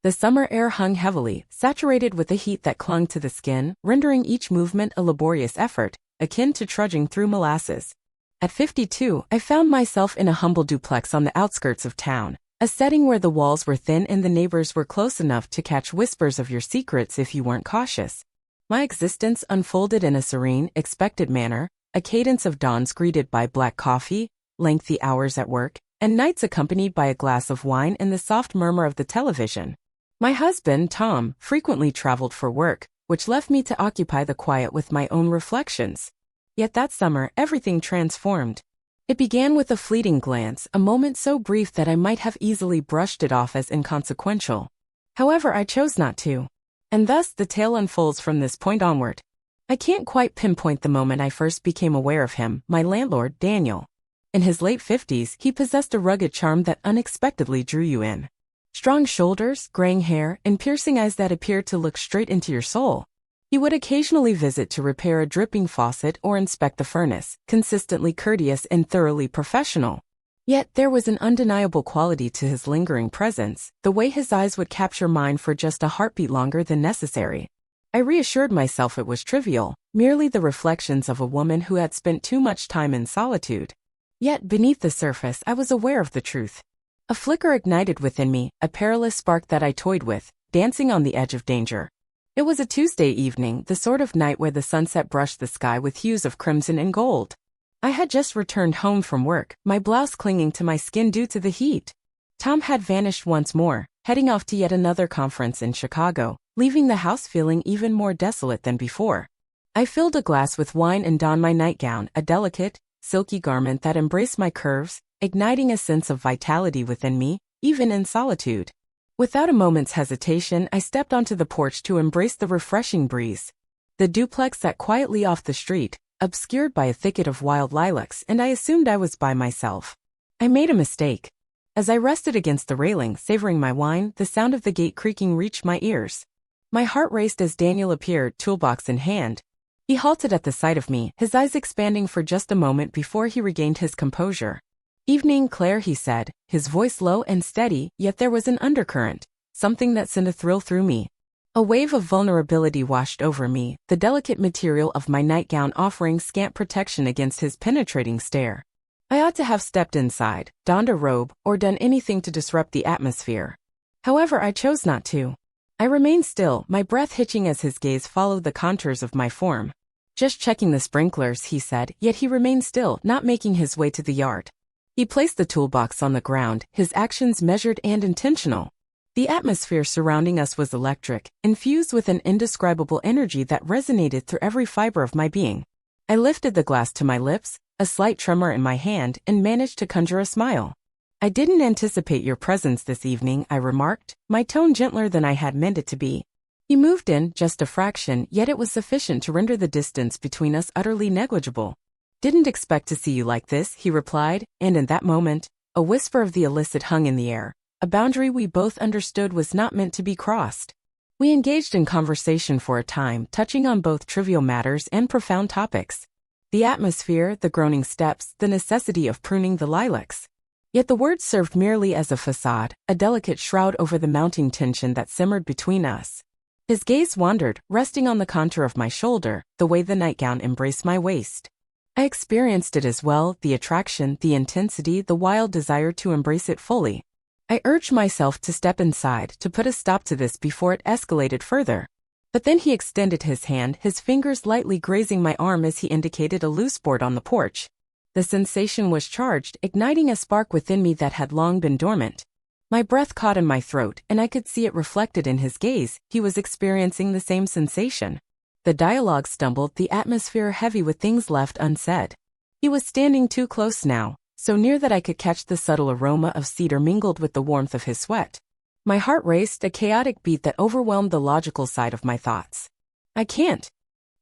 The summer air hung heavily, saturated with the heat that clung to the skin, rendering each movement a laborious effort, akin to trudging through molasses. At 52, I found myself in a humble duplex on the outskirts of town, a setting where the walls were thin and the neighbors were close enough to catch whispers of your secrets if you weren't cautious. My existence unfolded in a serene, expected manner, a cadence of dawns greeted by black coffee, lengthy hours at work, and nights accompanied by a glass of wine and the soft murmur of the television. My husband, Tom, frequently traveled for work, which left me to occupy the quiet with my own reflections. Yet that summer, everything transformed. It began with a fleeting glance, a moment so brief that I might have easily brushed it off as inconsequential. However, I chose not to. And thus the tale unfolds from this point onward. I can't quite pinpoint the moment I first became aware of him, my landlord, Daniel. In his late 50s, he possessed a rugged charm that unexpectedly drew you in. Strong shoulders, graying hair, and piercing eyes that appeared to look straight into your soul. He would occasionally visit to repair a dripping faucet or inspect the furnace, consistently courteous and thoroughly professional. Yet there was an undeniable quality to his lingering presence, the way his eyes would capture mine for just a heartbeat longer than necessary. I reassured myself it was trivial, merely the reflections of a woman who had spent too much time in solitude. Yet beneath the surface I was aware of the truth. A flicker ignited within me, a perilous spark that I toyed with, dancing on the edge of danger. It was a Tuesday evening, the sort of night where the sunset brushed the sky with hues of crimson and gold. I had just returned home from work, my blouse clinging to my skin due to the heat. Tom had vanished once more, heading off to yet another conference in Chicago, leaving the house feeling even more desolate than before. I filled a glass with wine and donned my nightgown, a delicate, silky garment that embraced my curves, igniting a sense of vitality within me, even in solitude. Without a moment's hesitation, I stepped onto the porch to embrace the refreshing breeze. The duplex sat quietly off the street, obscured by a thicket of wild lilacs, and I assumed I was by myself. I made a mistake. As I rested against the railing, savoring my wine, the sound of the gate creaking reached my ears. My heart raced as Daniel appeared, toolbox in hand. He halted at the sight of me, his eyes expanding for just a moment before he regained his composure. "Evening, Claire," he said, his voice low and steady, yet there was an undercurrent, something that sent a thrill through me. A wave of vulnerability washed over me, the delicate material of my nightgown offering scant protection against his penetrating stare. I ought to have stepped inside, donned a robe, or done anything to disrupt the atmosphere. However, I chose not to. I remained still, my breath hitching as his gaze followed the contours of my form. "Just checking the sprinklers," he said, yet he remained still, not making his way to the yard. He placed the toolbox on the ground, his actions measured and intentional. The atmosphere surrounding us was electric, infused with an indescribable energy that resonated through every fiber of my being. I lifted the glass to my lips, a slight tremor in my hand, and managed to conjure a smile. "I didn't anticipate your presence this evening," I remarked, my tone gentler than I had meant it to be. He moved in, just a fraction, yet it was sufficient to render the distance between us utterly negligible. "Didn't expect to see you like this," he replied, and in that moment, a whisper of the illicit hung in the air, a boundary we both understood was not meant to be crossed. We engaged in conversation for a time, touching on both trivial matters and profound topics. The atmosphere, the groaning steps, the necessity of pruning the lilacs. Yet the words served merely as a facade, a delicate shroud over the mounting tension that simmered between us. His gaze wandered, resting on the contour of my shoulder, the way the nightgown embraced my waist. I experienced it as well, the attraction, the intensity, the wild desire to embrace it fully. I urged myself to step inside, to put a stop to this before it escalated further. But then he extended his hand, his fingers lightly grazing my arm as he indicated a loose board on the porch. The sensation was charged, igniting a spark within me that had long been dormant. My breath caught in my throat, and I could see it reflected in his gaze. He was experiencing the same sensation. The dialogue stumbled, the atmosphere heavy with things left unsaid. He was standing too close now, so near that I could catch the subtle aroma of cedar mingled with the warmth of his sweat. My heart raced, a chaotic beat that overwhelmed the logical side of my thoughts. I can't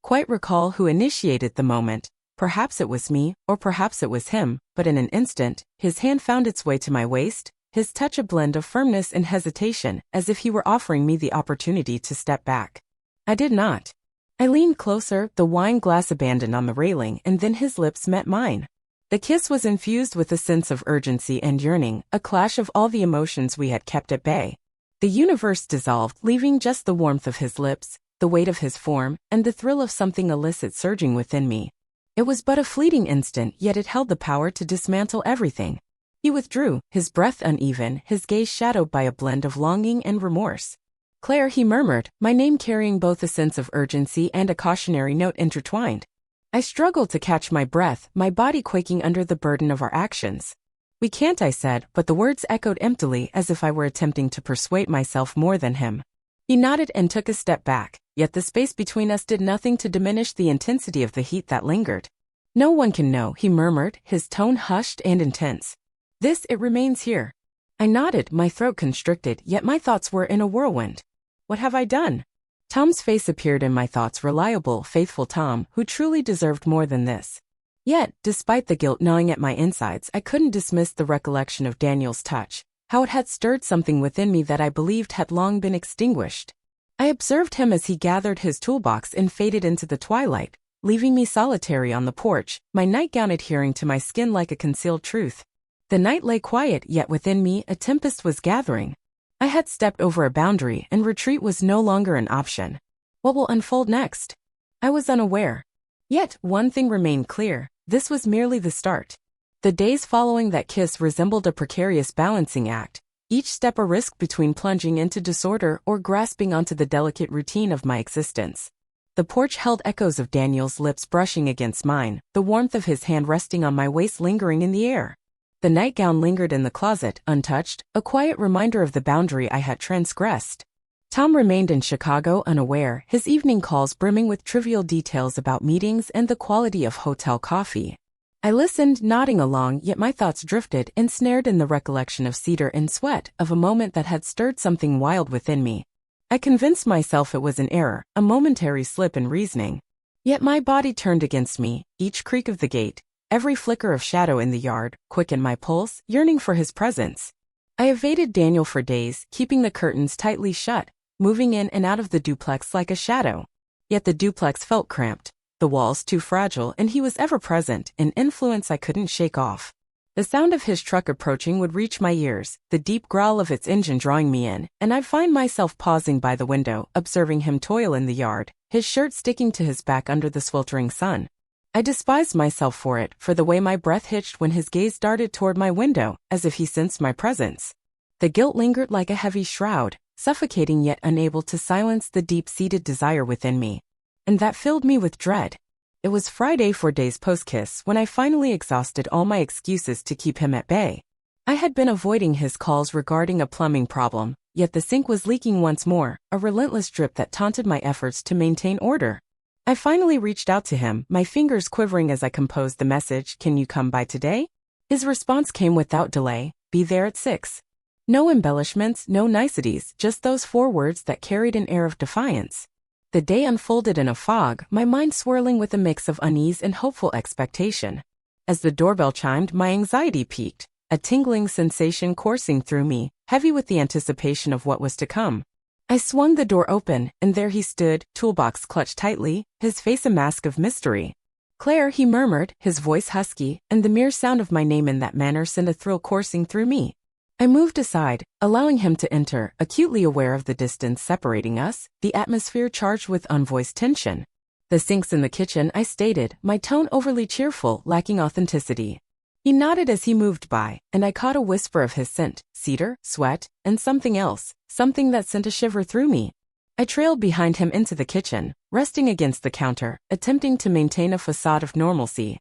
quite recall who initiated the moment. Perhaps it was me, or perhaps it was him, but in an instant, his hand found its way to my waist, his touch a blend of firmness and hesitation, as if he were offering me the opportunity to step back. I did not. I leaned closer, the wine glass abandoned on the railing, and then his lips met mine. The kiss was infused with a sense of urgency and yearning, a clash of all the emotions we had kept at bay. The universe dissolved, leaving just the warmth of his lips, the weight of his form, and the thrill of something illicit surging within me. It was but a fleeting instant, yet it held the power to dismantle everything. He withdrew, his breath uneven, his gaze shadowed by a blend of longing and remorse. "Claire," he murmured, my name carrying both a sense of urgency and a cautionary note intertwined. I struggled to catch my breath, my body quaking under the burden of our actions. "We can't," I said, but the words echoed emptily as if I were attempting to persuade myself more than him. He nodded and took a step back, yet the space between us did nothing to diminish the intensity of the heat that lingered. "No one can know," he murmured, his tone hushed and intense. It remains here." I nodded, my throat constricted, yet my thoughts were in a whirlwind. What have I done? Tom's face appeared in my thoughts, reliable, faithful Tom, who truly deserved more than this. Yet, despite the guilt gnawing at my insides, I couldn't dismiss the recollection of Daniel's touch, how it had stirred something within me that I believed had long been extinguished. I observed him as he gathered his toolbox and faded into the twilight, leaving me solitary on the porch, my nightgown adhering to my skin like a concealed truth. The night lay quiet, yet within me a tempest was gathering. I had stepped over a boundary, and retreat was no longer an option. What will unfold next? I was unaware. Yet, one thing remained clear. This was merely the start. The days following that kiss resembled a precarious balancing act, each step a risk between plunging into disorder or grasping onto the delicate routine of my existence. The porch held echoes of Daniel's lips brushing against mine, the warmth of his hand resting on my waist lingering in the air. The nightgown lingered in the closet, untouched, a quiet reminder of the boundary I had transgressed. Tom remained in Chicago unaware, his evening calls brimming with trivial details about meetings and the quality of hotel coffee. I listened, nodding along, yet my thoughts drifted, ensnared in the recollection of cedar and sweat, of a moment that had stirred something wild within me. I convinced myself it was an error, a momentary slip in reasoning. Yet my body turned against me, each creak of the gate, every flicker of shadow in the yard, quickened my pulse, yearning for his presence. I evaded Daniel for days, keeping the curtains tightly shut, moving in and out of the duplex like a shadow. Yet the duplex felt cramped, the walls too fragile, and he was ever present, an influence I couldn't shake off. The sound of his truck approaching would reach my ears, the deep growl of its engine drawing me in, and I'd find myself pausing by the window, observing him toil in the yard, his shirt sticking to his back under the sweltering sun. I despised myself for it, for the way my breath hitched when his gaze darted toward my window, as if he sensed my presence. The guilt lingered like a heavy shroud, suffocating yet unable to silence the deep-seated desire within me. And that filled me with dread. It was Friday, 4 days post-kiss, when I finally exhausted all my excuses to keep him at bay. I had been avoiding his calls regarding a plumbing problem, yet the sink was leaking once more, a relentless drip that taunted my efforts to maintain order. I finally reached out to him, my fingers quivering as I composed the message, "Can you come by today?" His response came without delay, "Be there at 6. No embellishments, no niceties, just those 4 words that carried an air of defiance. The day unfolded in a fog, my mind swirling with a mix of unease and hopeful expectation. As the doorbell chimed, my anxiety peaked, a tingling sensation coursing through me, heavy with the anticipation of what was to come. I swung the door open, and there he stood, toolbox clutched tightly, his face a mask of mystery. "Claire," he murmured, his voice husky, and the mere sound of my name in that manner sent a thrill coursing through me. I moved aside, allowing him to enter, acutely aware of the distance separating us, the atmosphere charged with unvoiced tension. "The sink's in the kitchen," I stated, my tone overly cheerful, lacking authenticity. He nodded as he moved by, and I caught a whisper of his scent, cedar, sweat, and something else, something that sent a shiver through me. I trailed behind him into the kitchen, resting against the counter, attempting to maintain a facade of normalcy.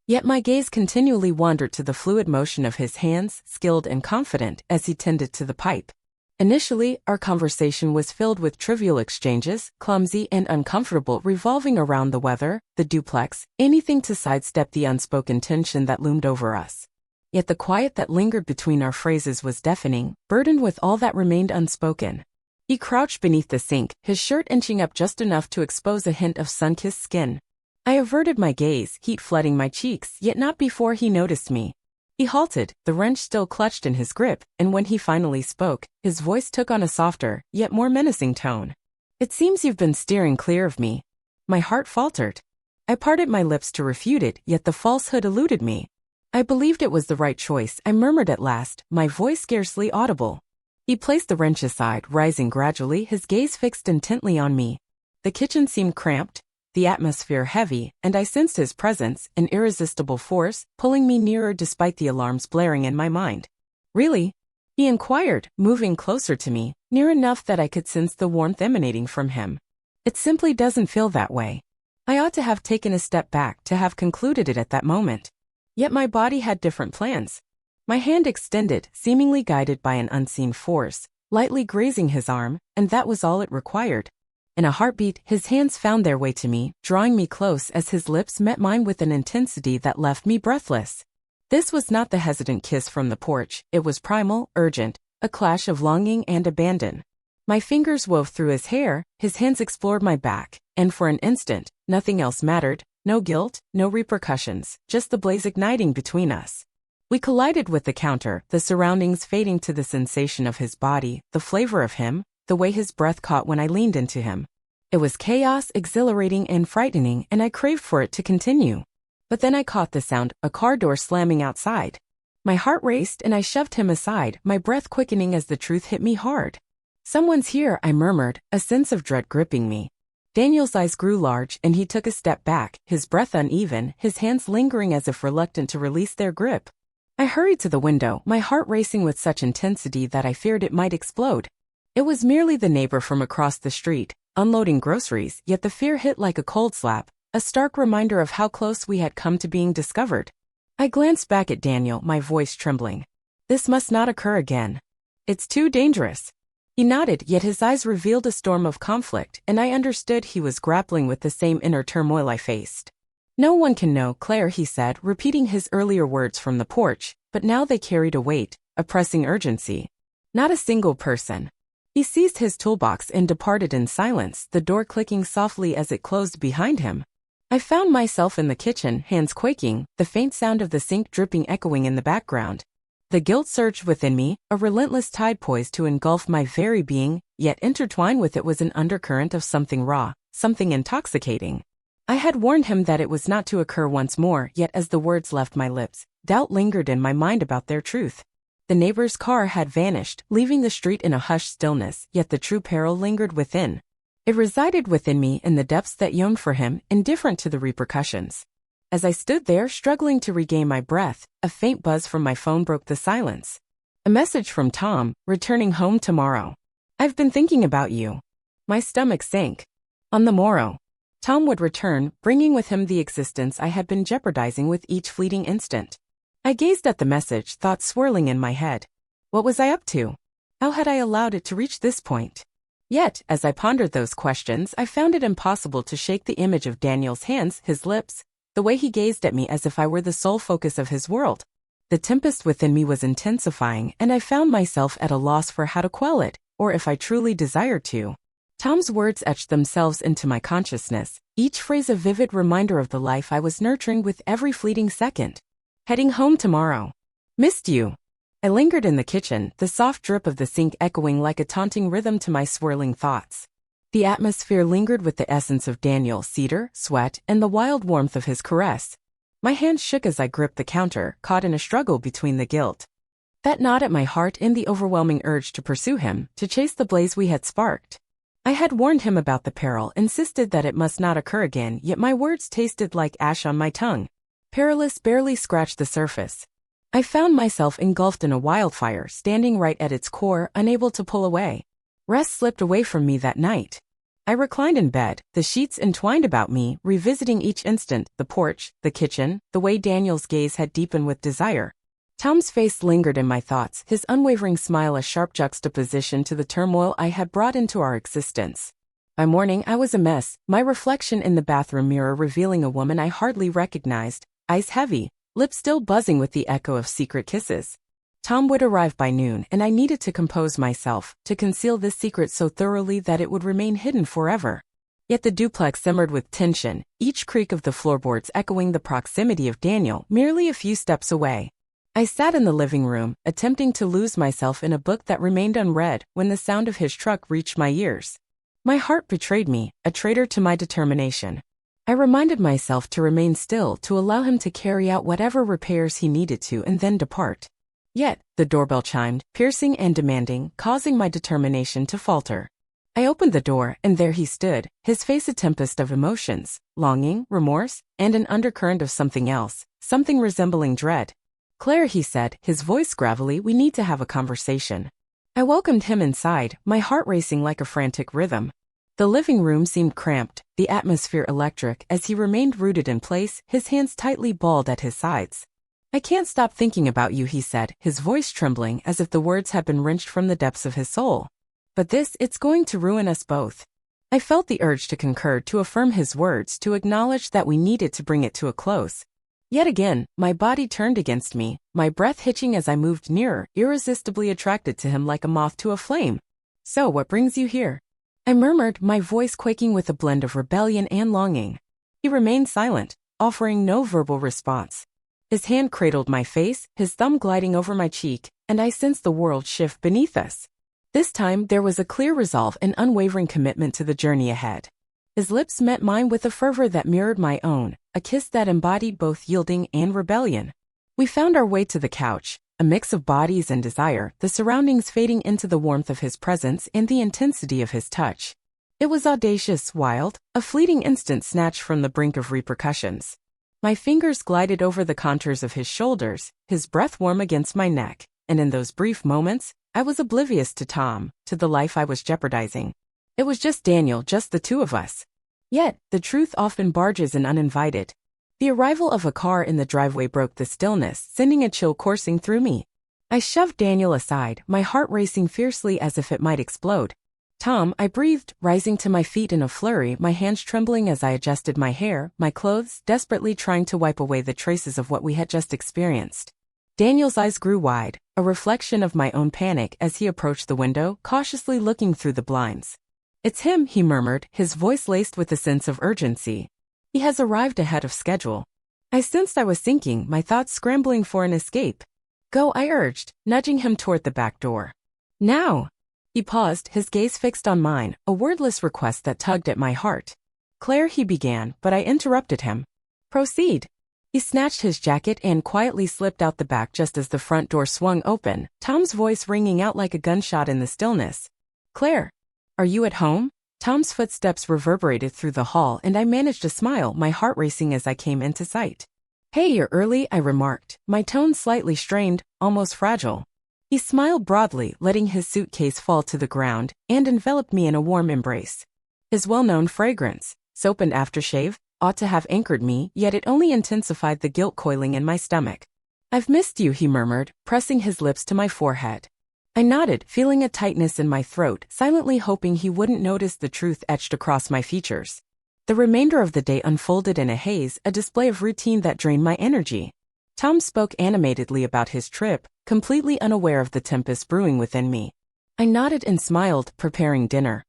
Yet my gaze continually wandered to the fluid motion of his hands, skilled and confident, as he tended to the pipe. Initially, our conversation was filled with trivial exchanges, clumsy and uncomfortable, revolving around the weather, the duplex, anything to sidestep the unspoken tension that loomed over us. Yet the quiet that lingered between our phrases was deafening, burdened with all that remained unspoken. He crouched beneath the sink, his shirt inching up just enough to expose a hint of sun-kissed skin. I averted my gaze, heat flooding my cheeks, yet not before he noticed me. He halted, the wrench still clutched in his grip, and when he finally spoke, his voice took on a softer, yet more menacing tone. "It seems you've been steering clear of me." My heart faltered. I parted my lips to refute it, yet the falsehood eluded me. "I believed it was the right choice," I murmured at last, my voice scarcely audible. He placed the wrench aside, rising gradually, his gaze fixed intently on me. The kitchen seemed cramped, the atmosphere heavy, and I sensed his presence, an irresistible force, pulling me nearer despite the alarms blaring in my mind. "Really?" he inquired, moving closer to me, near enough that I could sense the warmth emanating from him. "It simply doesn't feel that way. I ought to have taken a step back to have concluded it at that moment. Yet my body had different plans. My hand extended, seemingly guided by an unseen force, lightly grazing his arm, and that was all it required. In a heartbeat, his hands found their way to me, drawing me close as his lips met mine with an intensity that left me breathless. This was not the hesitant kiss from the porch, it was primal, urgent, a clash of longing and abandon. My fingers wove through his hair, his hands explored my back, and for an instant, nothing else mattered, no guilt, no repercussions, just the blaze igniting between us. We collided with the counter, the surroundings fading to the sensation of his body, the flavor of him, the way his breath caught when I leaned into him. It was chaos, exhilarating and frightening, and I craved for it to continue. But then I caught the sound, a car door slamming outside. My heart raced and I shoved him aside, my breath quickening as the truth hit me hard. "Someone's here," I murmured, a sense of dread gripping me. Daniel's eyes grew large and he took a step back, his breath uneven, his hands lingering as if reluctant to release their grip. I hurried to the window, my heart racing with such intensity that I feared it might explode. It was merely the neighbor from across the street, unloading groceries, yet the fear hit like a cold slap, a stark reminder of how close we had come to being discovered. I glanced back at Daniel, my voice trembling. "This must not occur again. It's too dangerous." He nodded, yet his eyes revealed a storm of conflict, and I understood he was grappling with the same inner turmoil I faced. "No one can know, Claire," he said, repeating his earlier words from the porch, but now they carried a weight, a pressing urgency. "Not a single person." He seized his toolbox and departed in silence, the door clicking softly as it closed behind him. I found myself in the kitchen, hands quaking, the faint sound of the sink dripping echoing in the background. The guilt surged within me, a relentless tide poised to engulf my very being, yet intertwined with it was an undercurrent of something raw, something intoxicating. I had warned him that it was not to occur once more, yet as the words left my lips, doubt lingered in my mind about their truth. The neighbor's car had vanished, leaving the street in a hushed stillness, yet the true peril lingered within. It resided within me in the depths that yearned for him, indifferent to the repercussions. As I stood there, struggling to regain my breath, a faint buzz from my phone broke the silence. A message from Tom, returning home tomorrow. "I've been thinking about you." My stomach sank. On the morrow, Tom would return, bringing with him the existence I had been jeopardizing with each fleeting instant. I gazed at the message, thoughts swirling in my head. What was I up to? How had I allowed it to reach this point? Yet, as I pondered those questions, I found it impossible to shake the image of Daniel's hands, his lips, the way he gazed at me as if I were the sole focus of his world. The tempest within me was intensifying, and I found myself at a loss for how to quell it, or if I truly desired to. Tom's words etched themselves into my consciousness, each phrase a vivid reminder of the life I was nurturing with every fleeting second. "Heading home tomorrow. Missed you." I lingered in the kitchen, the soft drip of the sink echoing like a taunting rhythm to my swirling thoughts. The atmosphere lingered with the essence of Daniel, cedar, sweat, and the wild warmth of his caress. My hands shook as I gripped the counter, caught in a struggle between the guilt that gnawed at my heart and the overwhelming urge to pursue him, to chase the blaze we had sparked. I had warned him about the peril, insisted that it must not occur again, yet my words tasted like ash on my tongue. Perilous barely scratched the surface. I found myself engulfed in a wildfire, standing right at its core, unable to pull away. Rest slipped away from me that night. I reclined in bed, the sheets entwined about me, revisiting each instant, the porch, the kitchen, the way Daniel's gaze had deepened with desire. Tom's face lingered in my thoughts, his unwavering smile a sharp juxtaposition to the turmoil I had brought into our existence. By morning I was a mess, my reflection in the bathroom mirror revealing a woman I hardly recognized, eyes heavy, lips still buzzing with the echo of secret kisses. Tom would arrive by noon, and I needed to compose myself, to conceal this secret so thoroughly that it would remain hidden forever. Yet the duplex simmered with tension, each creak of the floorboards echoing the proximity of Daniel merely a few steps away. I sat in the living room, attempting to lose myself in a book that remained unread when the sound of his truck reached my ears. My heart betrayed me, a traitor to my determination. I reminded myself to remain still, to allow him to carry out whatever repairs he needed to and then depart. Yet, the doorbell chimed, piercing and demanding, causing my determination to falter. I opened the door, and there he stood, his face a tempest of emotions, longing, remorse, and an undercurrent of something else, something resembling dread. "Claire," he said, his voice gravelly, "we need to have a conversation." I welcomed him inside, my heart racing like a frantic rhythm. The living room seemed cramped, the atmosphere electric, as he remained rooted in place, his hands tightly balled at his sides. "I can't stop thinking about you," he said, his voice trembling as if the words had been wrenched from the depths of his soul. "But it's going to ruin us both." I felt the urge to concur, to affirm his words, to acknowledge that we needed to bring it to a close. Yet again, my body turned against me, my breath hitching as I moved nearer, irresistibly attracted to him like a moth to a flame. "So what brings you here?" I murmured, my voice quaking with a blend of rebellion and longing. He remained silent, offering no verbal response. His hand cradled my face, his thumb gliding over my cheek, and I sensed the world shift beneath us. This time, there was a clear resolve and unwavering commitment to the journey ahead. His lips met mine with a fervor that mirrored my own, a kiss that embodied both yielding and rebellion. We found our way to the couch, a mix of bodies and desire, the surroundings fading into the warmth of his presence and the intensity of his touch. It was audacious, wild, a fleeting instant snatched from the brink of repercussions. My fingers glided over the contours of his shoulders, his breath warm against my neck, and in those brief moments, I was oblivious to Tom, to the life I was jeopardizing. It was just Daniel, just the two of us. Yet, the truth often barges in uninvited. The arrival of a car in the driveway broke the stillness, sending a chill coursing through me. I shoved Daniel aside, my heart racing fiercely as if it might explode. "Tom," I breathed, rising to my feet in a flurry, my hands trembling as I adjusted my hair, my clothes, desperately trying to wipe away the traces of what we had just experienced. Daniel's eyes grew wide, a reflection of my own panic as he approached the window, cautiously looking through the blinds. "It's him," he murmured, his voice laced with a sense of urgency. "He has arrived ahead of schedule." I sensed I was sinking, my thoughts scrambling for an escape. "Go," I urged, nudging him toward the back door. "Now!" He paused, his gaze fixed on mine, a wordless request that tugged at my heart. "Claire," he began, but I interrupted him. "Proceed." He snatched his jacket and quietly slipped out the back just as the front door swung open, Tom's voice ringing out like a gunshot in the stillness. "Claire, are you at home?" Tom's footsteps reverberated through the hall and I managed a smile, my heart racing as I came into sight. "Hey, you're early," I remarked, my tone slightly strained, almost fragile. He smiled broadly, letting his suitcase fall to the ground, and enveloped me in a warm embrace. His well-known fragrance, soap and aftershave, ought to have anchored me, yet it only intensified the guilt coiling in my stomach. "I've missed you," he murmured, pressing his lips to my forehead. I nodded, feeling a tightness in my throat, silently hoping he wouldn't notice the truth etched across my features. The remainder of the day unfolded in a haze, a display of routine that drained my energy. Tom spoke animatedly about his trip, completely unaware of the tempest brewing within me. I nodded and smiled, preparing dinner.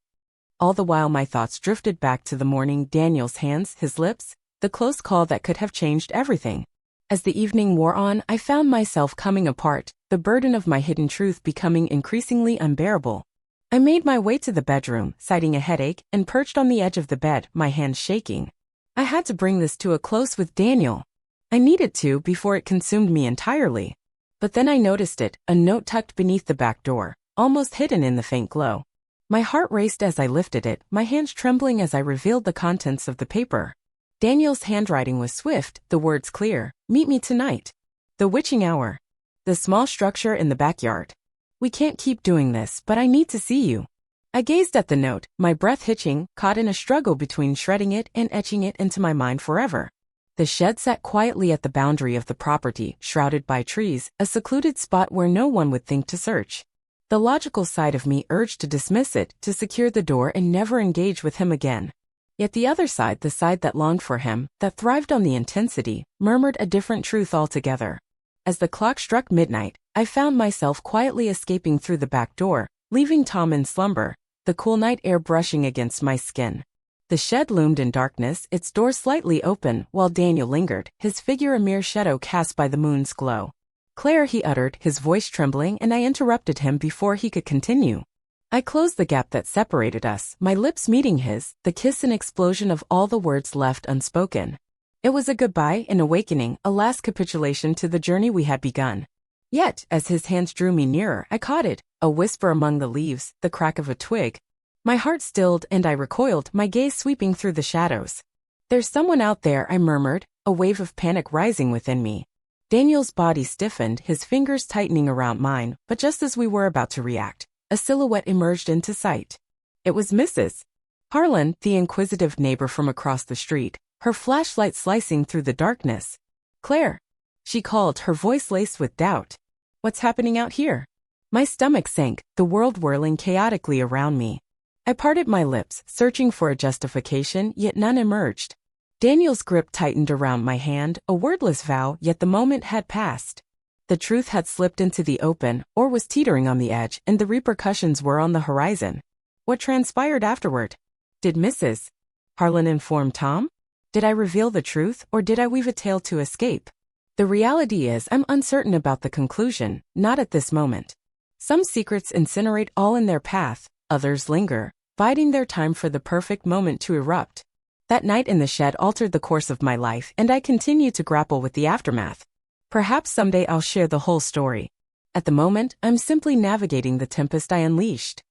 All the while my thoughts drifted back to the morning, Daniel's hands, his lips, the close call that could have changed everything. As the evening wore on, I found myself coming apart, the burden of my hidden truth becoming increasingly unbearable. I made my way to the bedroom, citing a headache, and perched on the edge of the bed, my hands shaking. I had to bring this to a close with Daniel. I needed to before it consumed me entirely. But then I noticed it, a note tucked beneath the back door, almost hidden in the faint glow. My heart raced as I lifted it, my hands trembling as I revealed the contents of the paper. Daniel's handwriting was swift, the words clear. "Meet me tonight. The witching hour. The small structure in the backyard. We can't keep doing this, but I need to see you." I gazed at the note, my breath hitching, caught in a struggle between shredding it and etching it into my mind forever. The shed sat quietly at the boundary of the property, shrouded by trees, a secluded spot where no one would think to search. The logical side of me urged to dismiss it, to secure the door and never engage with him again. Yet the other side, the side that longed for him, that thrived on the intensity, murmured a different truth altogether. As the clock struck midnight, I found myself quietly escaping through the back door, leaving Tom in slumber, the cool night air brushing against my skin. The shed loomed in darkness, its door slightly open, while Daniel lingered, his figure a mere shadow cast by the moon's glow. "Claire," he uttered, his voice trembling, and I interrupted him before he could continue. I closed the gap that separated us, my lips meeting his, the kiss an explosion of all the words left unspoken. It was a goodbye, an awakening, a last capitulation to the journey we had begun. Yet, as his hands drew me nearer, I caught it, a whisper among the leaves, the crack of a twig. My heart stilled and I recoiled, my gaze sweeping through the shadows. "There's someone out there," I murmured, a wave of panic rising within me. Daniel's body stiffened, his fingers tightening around mine, but just as we were about to react, a silhouette emerged into sight. It was Mrs. Harlan, the inquisitive neighbor from across the street, her flashlight slicing through the darkness. "Claire," she called, her voice laced with doubt. "What's happening out here?" My stomach sank, the world whirling chaotically around me. I parted my lips, searching for a justification, yet none emerged. Daniel's grip tightened around my hand, a wordless vow, yet the moment had passed. The truth had slipped into the open, or was teetering on the edge, and the repercussions were on the horizon. What transpired afterward? Did Mrs. Harlan inform Tom? Did I reveal the truth, or did I weave a tale to escape? The reality is, I'm uncertain about the conclusion, not at this moment. Some secrets incinerate all in their path, others linger, biding their time for the perfect moment to erupt. That night in the shed altered the course of my life, and I continue to grapple with the aftermath. Perhaps someday I'll share the whole story. At the moment, I'm simply navigating the tempest I unleashed.